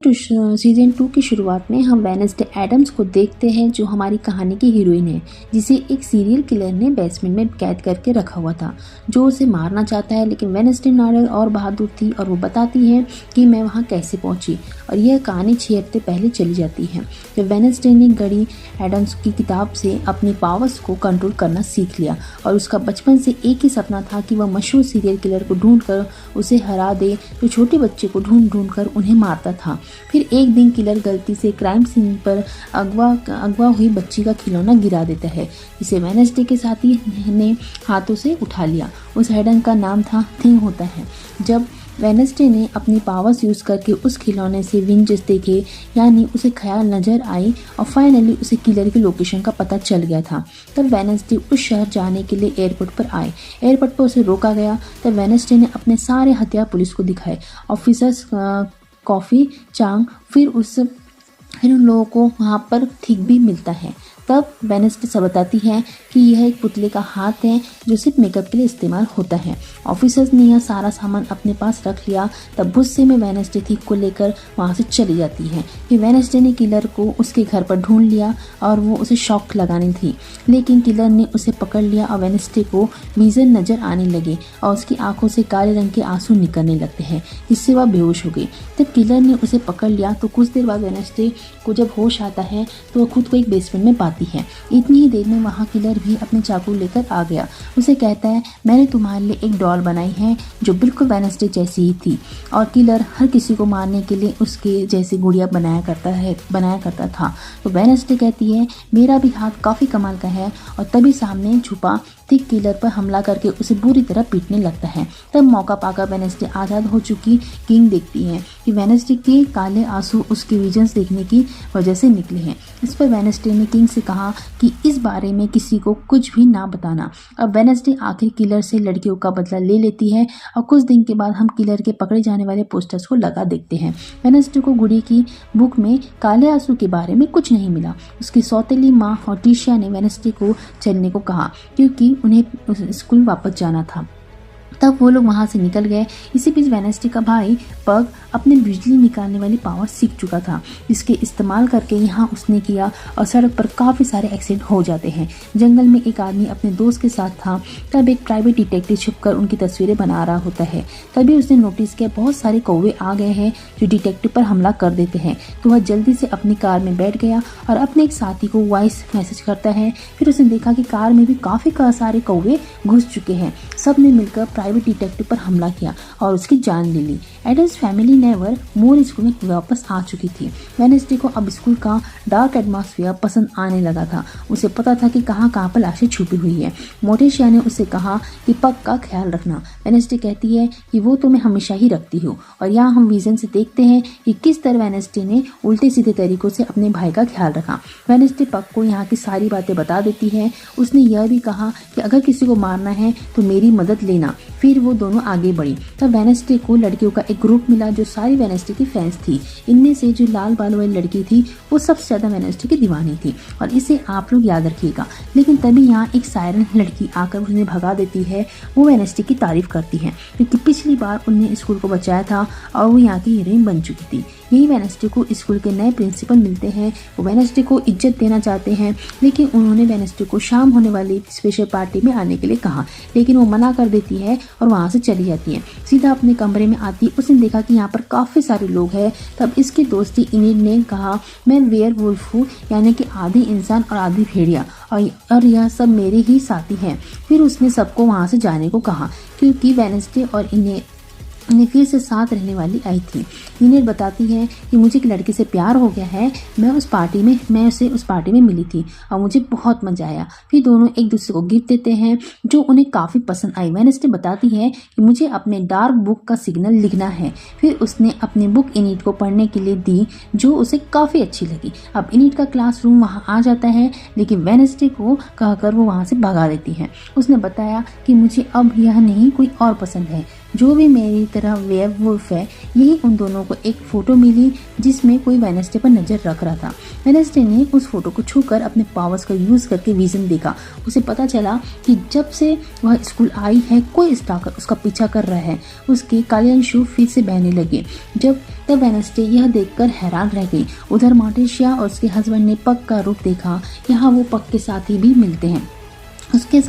तो सीज़न 2 की शुरुआत में हम वेडनेसडे एडम्स को देखते हैं, जो हमारी कहानी की हीरोइन है, जिसे एक सीरियल किलर ने बेसमेंट में कैद करके रखा हुआ था, जो उसे मारना चाहता है। लेकिन वेडनेसडे नाडल और बहादुर थी और वो बताती है कि मैं वहाँ कैसे पहुँची। और यह कहानी 6 हफ्ते पहले चली जाती है, जब वेडनेसडे ने गढ़ी एडम्स की किताब से अपनी पावर्स को कंट्रोल करना सीख लिया। और उसका बचपन से एक ही सपना था कि वह मशहूर सीरियल किलर को ढूंढ कर उसे हरा दे, जो छोटे बच्चे को ढूंढ कर उन्हें मारता था। फिर एक दिन किलर गलती से क्राइम सीन पर अगवा हुई बच्ची का खिलौना गिरा देता है, जिसे वेडनेसडे के साथी ने हाथों से उठा लिया। उस हेडन का नाम था थिंग होता है। जब वेडनेसडे ने अपनी पावर्स यूज़ करके उस खिलौने से विंजेस देखे, यानी उसे ख्याल नज़र आई और फाइनली उसे किलर की लोकेशन का पता चल गया था। तब वेडनेसडे उस शहर जाने के लिए एयरपोर्ट पर आए। एयरपोर्ट पर उसे रोका गया। तब वेडनेसडे ने अपने सारे हथियार पुलिस को दिखाए। ऑफिसर्स कॉफ़ी चांग फिर उन लोगों को वहाँ पर ठीक भी मिलता है। तब वेडनेसडे सब बताती है कि यह एक पुतले का हाथ है, जो सिर्फ मेकअप के लिए इस्तेमाल होता है। ऑफिसर्स ने यह सारा सामान अपने पास रख लिया। तब गुस्से में वेडनेसडे थीक को लेकर वहाँ से चली जाती है। फिर वेडनेसडे ने किलर को उसके घर पर ढूंढ लिया और वो उसे शॉक लगानी थी, लेकिन किलर ने उसे पकड़ लिया और वेडनेसडे को विजन नजर आने लगे और उसकी आंखों से काले रंग के आंसू निकलने लगते हैं, जिससे वह बेहोश हो गई। तब किलर ने उसे पकड़ लिया तो कुछ देर बाद वेडनेसडे को जब होश आता है तो वह खुद को एक बेसमेंट में पाती है। इतनी ही देर में वहाँ किलर भी अपने चाकू लेकर आ गया। उसे कहता है, मैंने तुम्हारे लिए एक डॉल बनाई है जो बिल्कुल वेडनेसडे जैसी ही थी। और किलर हर किसी को मारने के लिए उसके जैसी गुड़िया बनाया करता था। तो वेडनेसडे कहती है, मेरा भी हाथ काफ़ी कमाल का है। और तभी सामने छुपा थिक किलर पर हमला करके उसे बुरी तरह पीटने लगता है। तब मौका पाकर वेडनेसडे आज़ाद हो चुकी किंग देखती है कि वेडनेसडे के काले आंसू उसके विजन्स देखने की वजह से निकले हैं। इस पर वेडनेसडे ने किंग से कहा कि इस बारे में किसी को कुछ भी ना बताना। अब वेडनेसडे आखिर किलर से लड़कियों का बदला ले लेती है और कुछ दिन के बाद हम किलर के पकड़े जाने वाले पोस्टर्स को लगा देखते हैं। वेडनेसडे को गुड़ी की बुक में काले आंसू के बारे में कुछ नहीं मिला। उसकी सौतेली माँ हॉटिशिया ने वेडनेसडे को चलने को कहा, क्योंकि उन्हें स्कूल वापस जाना था। तब वो लोग वहाँ से निकल गए। इसी बीच वेडनेसडे का भाई पग अपने बिजली निकालने वाली पावर सीख चुका था, जिसके इस्तेमाल करके यहाँ उसने किया और सड़क पर काफ़ी सारे एक्सीडेंट हो जाते हैं। जंगल में एक आदमी अपने दोस्त के साथ था। तब एक प्राइवेट डिटेक्टिव छुपकर उनकी तस्वीरें बना रहा होता है। तभी उसने नोटिस किया बहुत सारे कौवे आ गए हैं जो डिटेक्टिव पर हमला कर देते हैं। तो वह जल्दी से अपनी कार में बैठ गया और अपने एक साथी को वॉइस मैसेज करता है। फिर उसने देखा कि कार में भी काफ़ी सारे कौवे घुस चुके हैं। सब ने मिलकर प्राइवेट डिटेक्टिव पर हमला किया और उसकी जान ले ली। Addams Family Nevermore school में वापस आ चुकी थी। वेडनेसडे को अब स्कूल का डार्क एटमॉस्फेयर पसंद आने लगा था। उसे पता था कि कहाँ पर लाशें छुपी हुई है। मोटेशिया ने उससे कहा कि पग का ख्याल रखना। वेडनेसडे कहती है कि वो तो मैं हमेशा ही रखती हूँ। और यहाँ हम विजन से देखते हैं कि किस तरह वेडनेसडे ने उल्टे सीधे तरीकों से अपने भाई का ख्याल रखा। वेडनेसडे पग को यहाँ की सारी बातें बता देती है। उसने यह भी कहा कि अगर किसी को मारना है तो मेरी मदद लेना। फिर वो दोनों आगे बढ़ी। तब वेडनेसडे को लड़कियों का एक ग्रुप मिला जो सारी वेडनेसडे की फैंस थी। इनमें से जो लाल बालों वाली लड़की थी वो सबसे ज़्यादा वेडनेसडे की दीवानी थी, और इसे आप लोग याद रखिएगा। लेकिन तभी यहाँ एक सायरन लड़की आकर उन्हें भगा देती है। वो वेडनेसडे की तारीफ करती है, क्योंकि पिछली बार उन्हें स्कूल को बचाया था और वो यहाँ की हीरोइन बन चुकी थी। यही वेडनेसडे को स्कूल के नए प्रिंसिपल मिलते हैं। वो वेडनेसडे को इज्जत देना चाहते हैं, लेकिन उन्होंने वेडनेसडे को शाम होने वाली स्पेशल पार्टी में आने के लिए कहा, लेकिन वो मना कर देती है और वहाँ से चली जाती है। सीधा अपने कमरे में आती उसने देखा कि यहाँ पर काफ़ी सारे लोग हैं। तब इसकी दोस्ती इनिड ने कहा, मैं वेयरवुल्फ हूँ, यानी कि आधी इंसान और आधी भेड़िया, और यह सब मेरे ही साथी हैं। फिर उसने सबको वहाँ से जाने को कहा, क्योंकि वेडनेसडे और इन्हें फिर से साथ रहने वाली आई थी। इनेट बताती है कि मुझे एक लड़के से प्यार हो गया है। मैं उसे उस पार्टी में मिली थी और मुझे बहुत मजा आया। फिर दोनों एक दूसरे को गिफ्ट देते हैं जो उन्हें काफ़ी पसंद आई। वेडनेसडे बताती है कि मुझे अपने डार्क बुक का सिग्नल लिखना है। फिर उसने अपनी बुक इनिट को पढ़ने के लिए दी, जो उसे काफ़ी अच्छी लगी। अब इनिट का क्लासरूम वहाँ आ जाता है, लेकिन वेडनेसडे को कहकर वो वहाँ से भगा देती है। उसने बताया कि मुझे अब यह नहीं कोई और पसंद है। जो भी मेरी तरह वेयरवुल्फ है। यही उन दोनों को एक फ़ोटो मिली जिसमें कोई वेडनेसडे पर नज़र रख रहा था। वेडनेसडे ने उस फोटो को छूकर अपने पावर्स का यूज़ करके विजन देखा। उसे पता चला कि जब से वह स्कूल आई है कोई स्टॉकर उसका पीछा कर रहा है। उसके काले अंशु फिर से बहने लगे। तब वेडनेसडे यह देखकर हैरान रह गई। उधर मॉर्टिशिया और उसके हस्बैंड ने पग का रूप देखा। यहाँ वो पग के साथी भी मिलते हैं। उसके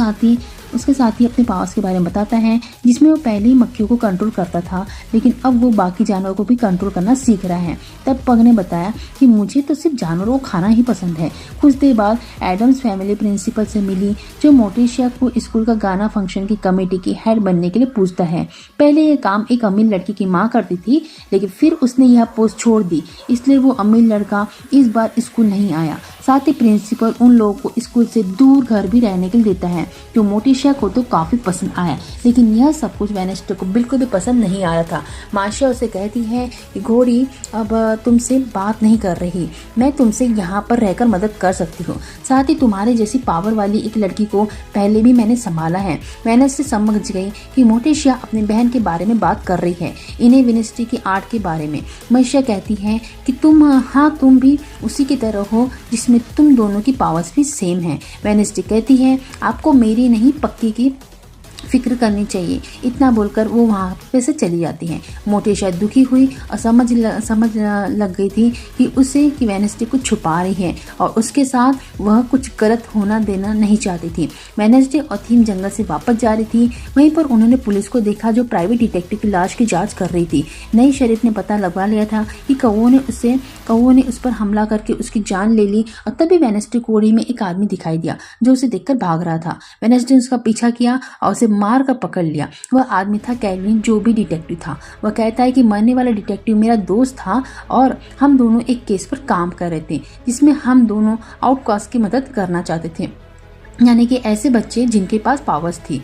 साथ ही अपने पावर्स के बारे में बताता है, जिसमें वो पहले ही मक्खियों को कंट्रोल करता था, लेकिन अब वो बाकी जानवरों को भी कंट्रोल करना सीख रहा है। तब पग ने बताया कि मुझे तो सिर्फ जानवरों को खाना ही पसंद है। कुछ देर बाद एडम्स फैमिली प्रिंसिपल से मिली, जो मोटिशिया को स्कूल का गाना फंक्शन की कमेटी की हेड बनने के लिए पूछता है। पहले यह काम एक अमीर लड़की की माँ करती थी, लेकिन फिर उसने यह पोस्ट छोड़ दी, इसलिए वो अमीर लड़का इस बार स्कूल नहीं आया। साथ ही प्रिंसिपल उन लोगों को स्कूल से दूर घर भी रहने के लिए देता है, जो मोटिशिया को तो काफ़ी पसंद आया। लेकिन यह सब कुछ वेडनेसडे को बिल्कुल भी पसंद नहीं आ रहा था। मार्शिया उसे कहती है कि घोड़ी अब तुमसे बात नहीं कर रही, मैं तुमसे यहाँ पर रहकर मदद कर सकती हूँ। साथ ही तुम्हारे जैसी पावर वाली एक लड़की को पहले भी मैंने संभाला है। वेडनेसडे समझ गई कि मोटिशिया अपनी बहन के बारे में बात कर रही है, इन्हें वेडनेसडे की आर्ट के बारे में। मार्शिया कहती है कि तुम भी उसी की तरह हो जिसमें तुम दोनों की पावर्स भी सेम है। वेडनेसडे कहती है आपको मेरी नहीं पक्की की फिक्र करनी चाहिए। इतना बोलकर वो वहाँ पे से चली जाती है। मोटिशिया दुखी हुई और समझ लग गई थी कि वेडनेसडे कुछ छुपा रही है और उसके साथ वह कुछ गलत होना देना नहीं चाहती थी। वेडनेसडे और थीम जंगल से वापस जा रही थी। वहीं पर उन्होंने पुलिस को देखा, जो प्राइवेट डिटेक्टिव की लाश की जाँच कर रही थी। नई शरीफ ने पता लगा लिया था कि कौओं ने उस पर हमला करके उसकी जान ले ली। और तभी वेडनेसडे को कोड़ी में एक आदमी दिखाई दिया जो उसे देखकर भाग रहा था। वेडनेसडे ने उसका पीछा किया और उसे मार कर पकड़ लिया। वह आदमी था कैल्विन, जो भी डिटेक्टिव था। वह कहता है कि मरने वाला डिटेक्टिव मेरा दोस्त था और हम दोनों एक केस पर काम कर रहे थे, जिसमें हम दोनों आउटकास्ट की मदद करना चाहते थे, यानी कि ऐसे बच्चे जिनके पास पावर्स थी।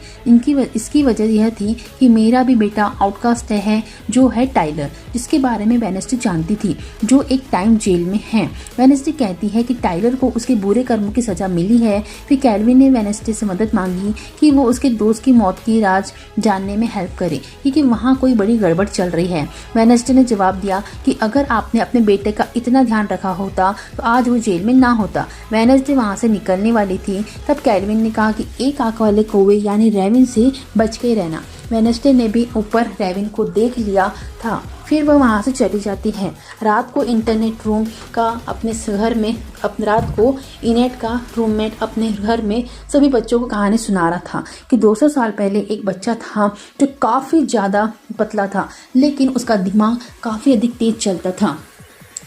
इसकी वजह यह थी कि मेरा भी बेटा आउटकास्ट है, जो है टाइलर, जिसके बारे में वेडनेसडे जानती थी, जो एक टाइम जेल में है। वेडनेसडे कहती है कि टाइलर को उसके बुरे कर्मों की सजा मिली है। फिर कैल्विन ने वेडनेसडे से मदद मांगी कि वो उसके दोस्त की मौत की राज जानने में हेल्प करे, क्योंकि वहाँ कोई बड़ी गड़बड़ चल रही है। वेडनेसडे ने जवाब दिया कि अगर आपने अपने बेटे का इतना ध्यान रखा होता तो आज वो जेल में ना होता। वेडनेसडे वहाँ से निकलने वाली थी, तब कैल्विन ने कहा कि एक आंख वाले कौवे यानी रेविन से बच के रहना। वेडनेसडे ने भी ऊपर रेविन को देख लिया था। फिर वह वहाँ से चली जाती है। रात को इनेट का रूममेट अपने घर में सभी बच्चों को कहानी सुना रहा था कि 200 साल पहले एक बच्चा था जो काफ़ी ज़्यादा पतला था, लेकिन उसका दिमाग काफ़ी अधिक तेज चलता था।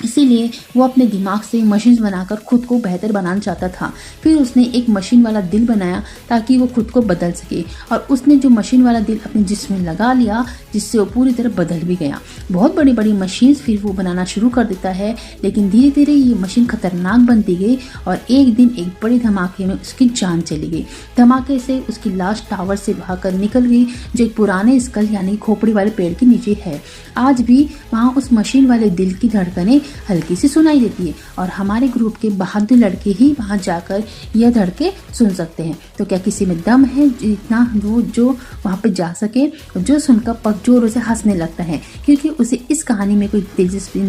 इसीलिए वो अपने दिमाग से मशीन बनाकर खुद को बेहतर बनाना चाहता था। फिर उसने एक मशीन वाला दिल बनाया ताकि वो खुद को बदल सके, और उसने जो मशीन वाला दिल अपने जिस्म में लगा लिया, जिससे वो पूरी तरह बदल भी गया। बहुत बड़ी बड़ी मशीन फिर वो बनाना शुरू कर देता है, लेकिन धीरे धीरे ये मशीन खतरनाक बनती गई और एक दिन एक बड़ी धमाके में उसकी जान चली गई। धमाके से उसकी लाश टावर से भागकर निकल गई, जो एक पुराने स्कल यानी खोपड़ी वाले पेड़ के नीचे है। आज भी वहाँ उस मशीन वाले दिल की धड़कनें हल्की सी सुनाई देती है, और हमारे ग्रुप के बहादुर लड़के ही वहां जाकर यह धड़के सुन सकते हैं। तो क्या किसी में दम है जितना जो वहां पे जा सके? जो सुनकर पग जोरों से हंसने लगता है, क्योंकि उसे इस कहानी में कोई दिलचस्पी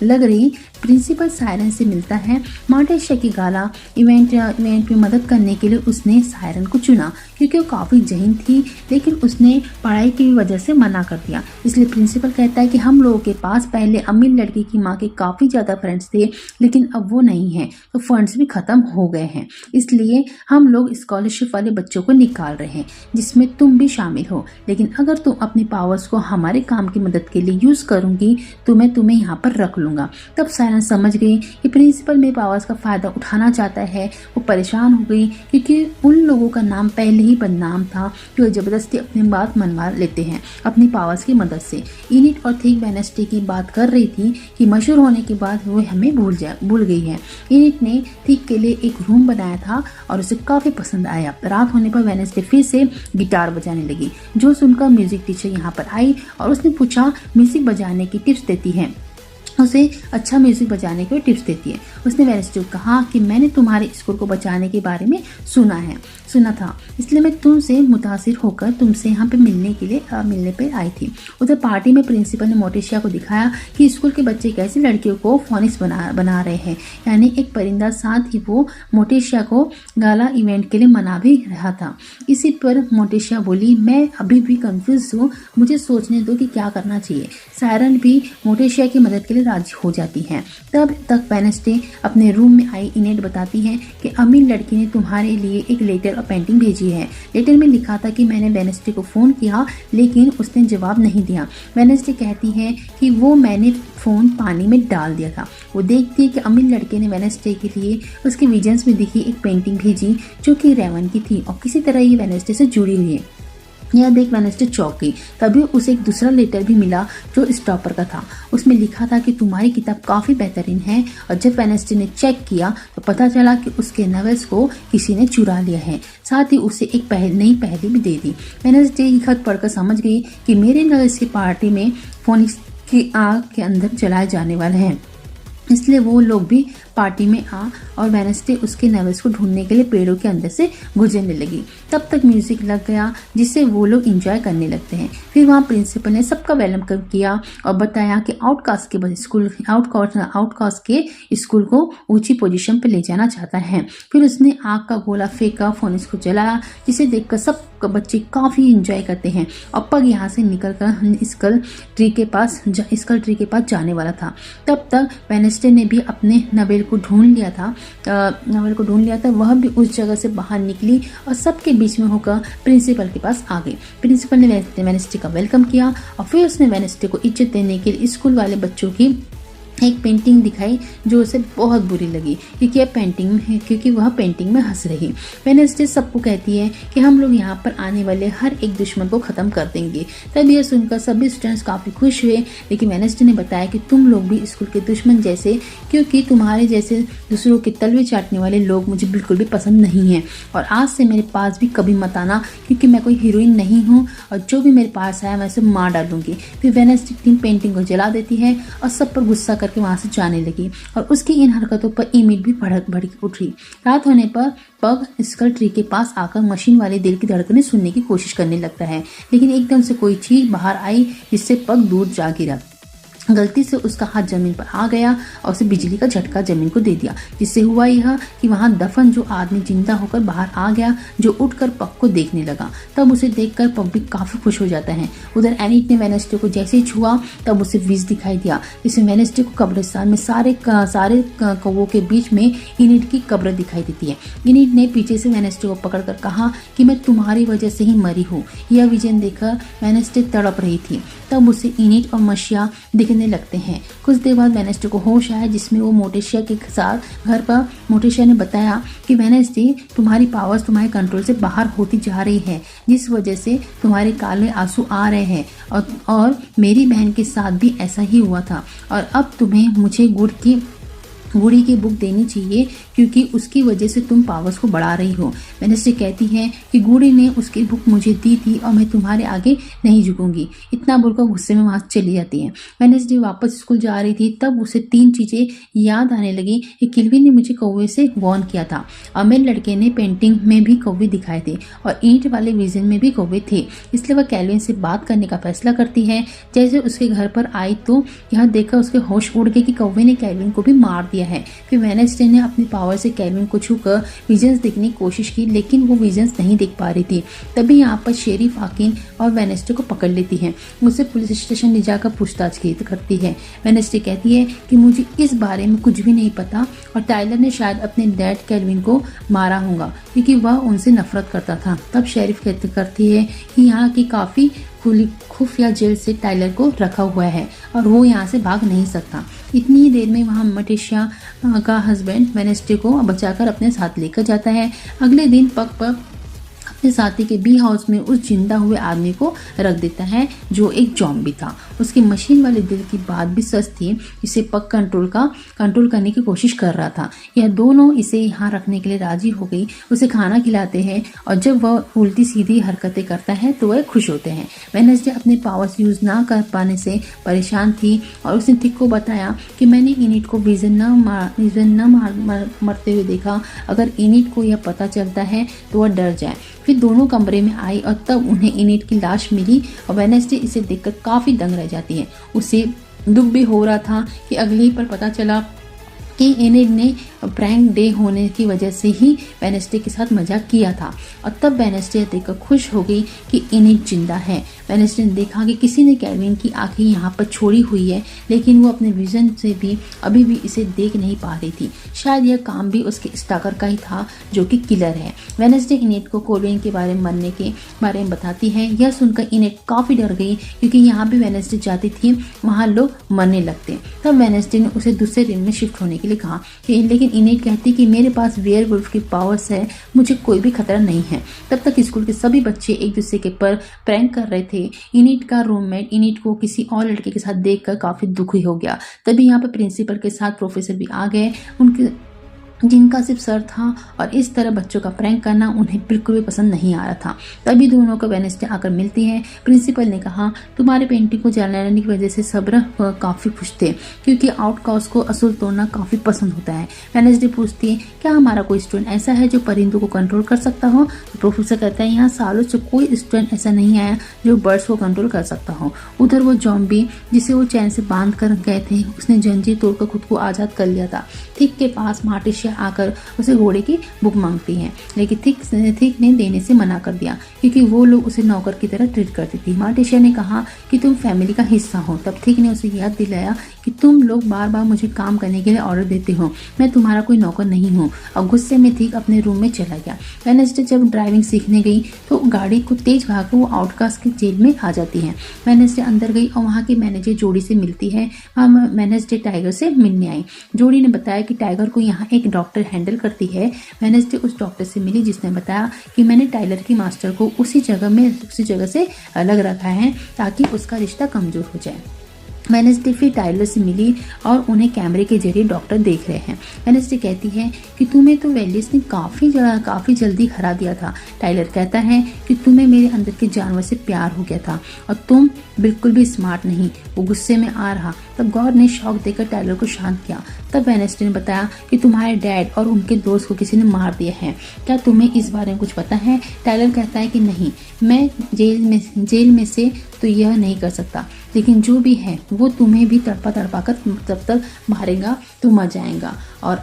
लग रही। प्रिंसिपल सायरन से मिलता है। मॉर्टिशिया की गाला इवेंट में मदद करने के लिए उसने सायरन को चुना, क्योंकि वो काफ़ी जहीन थी, लेकिन उसने पढ़ाई की वजह से मना कर दिया। इसलिए प्रिंसिपल कहता है कि हम लोगों के पास पहले अमीर लड़की की माँ के काफ़ी ज़्यादा फ्रेंड्स थे, लेकिन अब वो नहीं हैं, तो फंड्स भी ख़त्म हो गए हैं। इसलिए हम लोग स्कॉलरशिप वाले बच्चों को निकाल रहे हैं, जिसमें तुम भी शामिल हो। लेकिन अगर तुम अपनी पावर्स को हमारे काम की मदद के लिए यूज़ करूँगी तो मैं तुम्हें यहाँ पर रख लूँगा। तब सायरन समझ गई कि प्रिंसिपल मेरे पावर्स का फ़ायदा उठाना चाहता है। वो परेशान हो गई, क्योंकि उन लोगों का नाम पहले ही बदनाम था, जो ज़बरदस्ती अपनी बात मनवा लेते हैं अपनी पावर्स की मदद से। इनिट और थिक वेडनेसडे की बात कर रही थी कि मशहूर होने के बाद वो हमें भूल गई है। इनिट ने थिक के लिए एक रूम बनाया था और उसे काफ़ी पसंद आया। रात होने पर वेडनेसडे फिर से गिटार बजाने लगी, जो सुनकर म्यूजिक टीचर यहाँ पर आई और उसने पूछा म्यूजिक बजाने की टिप्स देती है। उसे अच्छा म्यूजिक बजाने के टिप्स देती है। उसने वेनेस्डे को कहा कि मैंने तुम्हारे स्कूल को बचाने के बारे में सुना था, इसलिए मैं तुमसे मुतासिर होकर तुमसे यहाँ पे मिलने पे आई थी। उधर पार्टी में प्रिंसिपल ने मोटेशिया को दिखाया कि स्कूल के बच्चे कैसे लड़कियों को फोनिक्स बना रहे हैं, यानी एक परिंदा। साथ ही वो मोटेशिया को गाला इवेंट के लिए मना भी रहा था। इसी पर मोटेशिया बोली, मैं अभी भी कंफ्यूज हूँ, मुझे सोचने दो कि क्या करना चाहिए। सायरन भी मोटेशिया की मदद के लिए राजी हो जाती हैं। तब तक वेनेस्डे अपने रूम में आई इनेट बताती है कि अमीर लड़की ने तुम्हारे लिए एक लेटर और पेंटिंग भेजी है। लेटर में लिखा था कि मैंने वेनेस्डे को फ़ोन किया लेकिन उसने जवाब नहीं दिया। वेनेस्डे कहती है कि वो मैंने फ़ोन पानी में डाल दिया था। वो देखती है कि अमीर लड़के ने वेनेस्डे के लिए उसके विजन्स में दिखी एक पेंटिंग भेजी जो कि रेवन की थी और किसी तरह ये वेनेस्डे से जुड़ी हुई है। यह देख वेनेस्डे चौंक गई। तभी उसे एक दूसरा लेटर भी मिला जो स्टॉपर का था। उसमें लिखा था कि तुम्हारी किताब काफ़ी बेहतरीन है। और जब वेनेस्डे ने चेक किया तो पता चला कि उसके नॉवेल्स को किसी ने चुरा लिया है। साथ ही उसे एक नई पहेली भी दे दी। वेनेस्डे ये खत पढ़कर समझ गई कि मेरे नॉवेल्स की पार्टी में फोनिक्स की आग के अंदर जलाए जाने वाले हैं, इसलिए वो लोग भी पार्टी में आ और वेनेस्डे उसके नॉवेल्स को ढूंढने के लिए पेड़ों के अंदर से गुजरने लगी। तब तक म्यूजिक लग गया जिससे वो लोग एंजॉय करने लगते हैं। फिर वहाँ प्रिंसिपल ने सबका वेलकम किया और बताया कि आउटकास्ट के स्कूल को ऊंची पोजीशन पर ले जाना चाहता है। फिर उसने आग का गोला फेंका, फोनिक्स को जलाया, जिसे देखकर सब बच्चे काफ़ी एंजॉय करते हैं। और पग यहाँ से निकलकर स्कल ट्री के पास जाने वाला था। तब तक वेनेस्डे ने भी अपने नॉवेल को ढूंढ लिया था। वह भी उस जगह से बाहर निकली और सबके बीच में होकर प्रिंसिपल के पास आ गई। प्रिंसिपल ने वेनेस्डे का वेलकम किया और फिर उसने वेनेस्डे को इज्जत देने के लिए स्कूल वाले बच्चों की एक पेंटिंग दिखाई जो उसे बहुत बुरी लगी क्योंकि वह पेंटिंग में हंस रही। वेनेस्डे सबको कहती है कि हम लोग यहाँ पर आने वाले हर एक दुश्मन को ख़त्म कर देंगे। तब यह सुनकर सभी स्टूडेंट्स काफ़ी खुश हुए, लेकिन वेनेस्डे ने बताया कि तुम लोग भी स्कूल के दुश्मन जैसे, क्योंकि तुम्हारे जैसे दूसरों के तलवे चाटने वाले लोग मुझे बिल्कुल भी पसंद नहीं हैं। और आज से मेरे पास भी कभी मत आना, क्योंकि मैं कोई हीरोइन नहीं हूँ और जो भी मेरे पास आया मैं उसे मार डालूंगी। फिर वेनेस्डे टीम पेंटिंग को जला देती है और सब पर गुस्सा करके वहां से जाने लगी और उसकी इन हरकतों पर इमेज भी भड़क उठी। रात होने पर पग स्कल ट्री के पास आकर मशीन वाले दिल की धड़कनें सुनने की कोशिश करने लगता है, लेकिन एकदम से कोई चीज बाहर आई जिससे पग दूर जा गिरा। गलती से उसका हाथ जमीन पर आ गया और उसे बिजली का झटका जमीन को दे दिया, जिससे हुआ यह कि वहां दफन जो आदमी जिंदा होकर बाहर आ गया, जो उठकर पग को देखने लगा। तब उसे देखकर पग भी काफी खुश हो जाता है। उधर एनिट ने वेनेस्डे को जैसे ही छुआ तब उसे विष दिखाई दिया, जिससे वेनेस्डे को कब्रिस्तान में सारे कौवों के बीच में इनिट की कब्र दिखाई देती है। इनिट ने पीछे से वेनेस्डे को पकड़कर कहा कि मैं तुम्हारी वजह से ही मरी हूँ। यह विजन देखकर वेनेस्डे तड़प रही थी। तब उसे इनिट और मशिया दिखने लगते हैं। कुछ देर बाद वेनेस्डे को होश आया, जिसमें वो मोटेशिया के साथ घर पर मोटेशिया ने बताया कि वेनेस्डे तुम्हारी पावर्स तुम्हारे कंट्रोल से बाहर होती जा रही है, जिस वजह से तुम्हारे काले आंसू आ रहे हैं और मेरी बहन के साथ भी ऐसा ही हुआ था और अब तुम्हें मुझे गुड़ी की बुक देनी चाहिए क्योंकि उसकी वजह से तुम पावर्स को बढ़ा रही हो। वेनेस्डे कहती है कि गुड़ी ने उसकी बुक मुझे दी थी और मैं तुम्हारे आगे नहीं झुकूंगी। इतना बोलकर गुस्से में वहां चली जाती है। वेनेस्डे वापस स्कूल जा रही थी, तब उसे 3 चीजें याद आने लगी कि किल्विन ने मुझे कौवे से वॉर्न किया था, अमीर लड़के ने पेंटिंग में भी कौवे दिखाए थे और ईंट वाले विजन में भी कौवे थे। इसलिए वह कैल्विन से बात करने का फैसला करती है। जैसे उसके घर पर आई तो यह देखकर उसके होश उड़ गए कि कौवे ने कैल्विन को भी मार दिया है। फिर वेनेस्डे ने अपनी पावर से कैल्विन को छूकर विजन्स देखने की कोशिश की, लेकिन वो विजन्स नहीं देख पा रही थी। तभी यहाँ पर शेरिफ हाकिन और वेनेस्डे को पकड़ लेती है, उसे पुलिस स्टेशन ले जाकर पूछताछ करती है। वेनेस्डे कहती है कि मुझे इस बारे में कुछ भी नहीं पता और टाइलर ने शायद अपने डैड कैल्विन को मारा होगा क्योंकि वह उनसे नफरत करता था। तब शेरिफ करती है कि यहाँ की काफी खुफिया जेल से टाइलर को रखा हुआ है और वो यहाँ से भाग नहीं सकता। इतनी ही देर में वहाँ मोटेशिया का हस्बैंड वेनेस्डे को बचाकर अपने साथ लेकर जाता है। अगले दिन पग पर फिर साथ ही के बी हाउस में उस जिंदा हुए आदमी को रख देता है जो एक जॉम्बी था। उसकी मशीन वाले दिल की बात भी सच थी, इसे पग कंट्रोल करने की कोशिश कर रहा था। यह दोनों इसे यहाँ रखने के लिए राजी हो गई, उसे खाना खिलाते हैं और जब वह उल्टी सीधी हरकतें करता है तो वह खुश होते हैं। वेडनेसडे अपने पावर्स यूज ना कर पाने से परेशान थी और उसने थिक को बताया कि मैंने इनिट को विजन न मरते हुए देखा, अगर इनिट को यह पता चलता है तो वह डर जाए। फिर दोनों कमरे में आई और तब उन्हें इनिट की लाश मिली और वेडनेसडे इसे देखकर काफी दंग रह जाती है। उसे दुख भी हो रहा था कि अगले ही पर पता चला कि इनिट ने प्रैंक डे होने की वजह से ही वेडनेसडे के साथ मजाक किया था और तब वेडनेसडे देखकर खुश हो गई कि इनिट जिंदा है। वेडनेसडे ने देखा कि किसी ने केविन की आंखें यहाँ पर छोड़ी हुई है, लेकिन वो अपने विजन से भी अभी भी इसे देख नहीं पा रही थी। शायद यह काम भी उसके स्टाकर का ही था जो कि किलर है। वेडनेसडे इनिट को कोलिन के बारे में मरने के बारे में बताती है। यह सुनकर इनिट काफी डर गई क्योंकि यहाँ भी वेडनेसडे जाती थी वहाँ लोग मरने लगते। तब वेडनेसडे ने उसे दूसरे रूम में शिफ्ट होने के लिए कहा, लेकिन इनिट कहती कि मेरे पास वेयरवुल्फ की पावर्स है, मुझे कोई भी खतरा नहीं है। तब तक स्कूल के सभी बच्चे एक दूसरे के पर प्रैंक कर रहे थे। इनिट का रूममेट इनिट को किसी और लड़के के साथ देखकर काफी दुखी हो गया। तभी यहाँ पर प्रिंसिपल के साथ प्रोफेसर भी आ गए, उनके जिनका सिर्फ सर था और इस तरह बच्चों का प्रैंक करना उन्हें बिल्कुल भी पसंद नहीं आ रहा था। तभी दोनों को वेडनेसडे आकर मिलती है। प्रिंसिपल ने कहा, तुम्हारे पेंटिंग को जलाने की वजह से सब्र काफी खुश थे क्योंकि आउटकास्ट को असूल तोड़ना काफी पसंद होता है। वेडनेसडे पूछती है, क्या हमारा कोई स्टूडेंट ऐसा है जो परिंदों को कंट्रोल कर सकता हो? तो प्रोफेसर कहता है, यहाँ सालों से कोई स्टूडेंट ऐसा नहीं आया जो बर्ड्स को कंट्रोल कर सकता हो। उधर वो जॉम्बी जिसे वो चैन से बांध कर गए थे, उसने जंजीर तोड़कर खुद को आजाद कर लिया था। थिक के पास मार्टिशिया आकर उसे घोड़े की बुक मांगती है, लेकिन थिक ने देने से मना कर दिया क्योंकि वो लोग उसे नौकर की तरह ट्रीट करती थी। मार्टिशिया ने कहा कि तुम फैमिली का हिस्सा हो। तब थिक ने उसे याद दिलाया कि तुम लोग बार बार मुझे काम करने के लिए ऑर्डर देते हो, मैं तुम्हारा कोई नौकर नहीं हूँ। और गुस्से में थिक अपने रूम में चला गया। वेडनेसडे जब ड्राइविंग सीखने गई तो गाड़ी को तेज भागकर वो आउटकास्ट की जेल में आ जाती है। वेडनेसडे अंदर गई और वहाँ के मैनेजर जोड़ी से मिलती है। वहाँ वेडनेसडे टाइगर से मिलने आई। जोड़ी ने बताया कि टाइगर को यहाँ एक डॉक्टर हैंडल करती है। वेडनेसडे उस डॉक्टर से मिली जिसने बताया कि मैंने टाइलर की मास्टर को उसी जगह से अलग रखा है ताकि उसका रिश्ता कमजोर हो जाए। वेडनेसडे फिर टाइलर से मिली और उन्हें कैमरे के जरिए डॉक्टर देख रहे हैं। वेडनेसडे कहती है कि तुम्हें तो वेलिस ने काफ़ी जल्दी हरा दिया था। टाइलर कहता है कि तुम्हें मेरे अंदर के जानवर से प्यार हो गया था और तुम बिल्कुल भी स्मार्ट नहीं। वो गुस्से में आ रहा। तब गॉड ने शॉक देकर टाइलर को शांत किया। तब वेडनेसडे ने बताया कि तुम्हारे डैड और उनके दोस्त को किसी ने मार दिया है, क्या तुम्हें इस बारे में कुछ पता है? टाइलर कहता है कि नहीं, मैं जेल में से तो यह नहीं कर सकता, लेकिन जो भी है वो तुम्हें भी तड़पा कर तब तक मारेगा तो मर जाएगा। और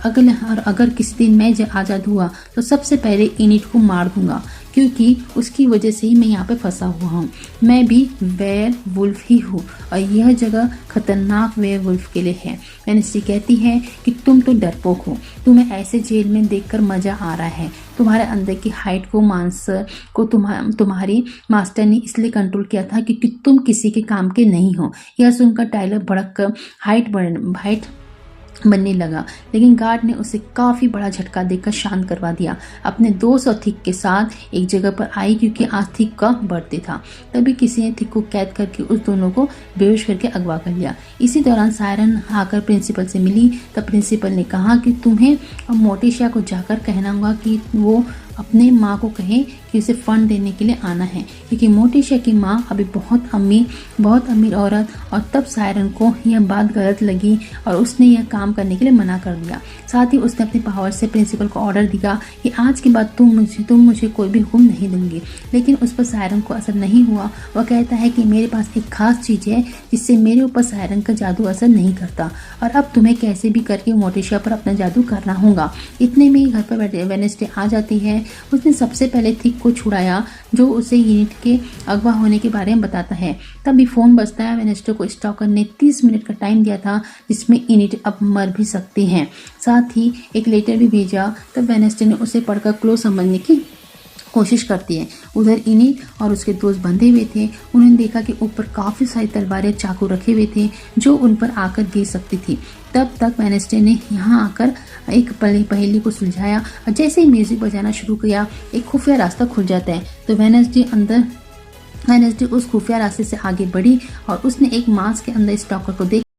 अगर किसी दिन मैं आज़ाद हुआ तो सबसे पहले इनिट को मार दूंगा क्योंकि उसकी वजह से ही मैं यहाँ पे फंसा हुआ हूँ। मैं भी वेयरवुल्फ ही हूँ और यह जगह खतरनाक वेयरवुल्फ के लिए है। वेडनेसडे कहती है कि तुम तो डरपोक हो, तुम्हें ऐसे जेल में देखकर मजा आ रहा है। तुम्हारे अंदर की हाइट को तुम्हारी मास्टर ने इसलिए कंट्रोल किया था क्योंकि तुम किसी के काम के नहीं हो। यह सुनकर टाइलर भड़क कर हाइट बनने लगा, लेकिन गार्ड ने उसे काफी बड़ा झटका देकर शांत करवा दिया। अपने दोस्त और थिक के साथ एक जगह पर आई क्योंकि आज थिक का बर्थडे था। तभी किसी ने थिक को कैद करके उस दोनों को बेहोश करके अगवा कर लिया। इसी दौरान सायरन आकर प्रिंसिपल से मिली। तब प्रिंसिपल ने कहा कि तुम्हें अब मोटिशिया को जाकर कहना होगा कि वो अपने माँ को कहे कि उसे फंड देने के लिए आना है क्योंकि मोटिशिया की माँ अभी बहुत अमीर औरत। और तब सायरन को यह बात गलत लगी और उसने यह काम करने के लिए मना कर दिया। साथ ही उसने अपने पावर से प्रिंसिपल को ऑर्डर दिया कि आज के बाद तुम मुझे कोई भी हुक्म नहीं दूंगी। लेकिन उस पर सायरन को असर नहीं हुआ। वह कहता है कि मेरे पास एक खास चीज़ है जिससे मेरे ऊपर सायरन का जादू असर नहीं करता और अब तुम्हें कैसे भी करके मोटिशिया पर अपना जादू करना होगा। इतने में ही घर पर वेडनेसडे आ जाती है। उसने सबसे पहले थिक को छुड़ाया जो उसे यूनिट के अगवा होने के बारे में बताता है। तभी फोन बजता है। वेडनेसडे को स्टॉकर ने 30 मिनट का टाइम दिया था जिसमें यूनिट अब मर भी सकती हैं। साथ ही एक लेटर भी भेजा। तब वेडनेसडे ने उसे पढ़कर क्लोज समझने की कोशिश करती है। उधर इनिट और उसके दोस्त बंधे हुए थे। उन्होंने देखा कि ऊपर काफ़ी सारी तलवारें चाकू रखे हुए थे जो उन पर आकर गिर सकती थी। तब तक वेडनेसडे ने यहाँ आकर एक पहेली को सुलझाया और जैसे ही म्यूजिक बजाना शुरू किया एक खुफिया रास्ता खुल जाता है। तो वेडनेसडे उस खुफिया रास्ते से आगे बढ़ी और उसने एक मास्क के अंदर स्टॉकर को देख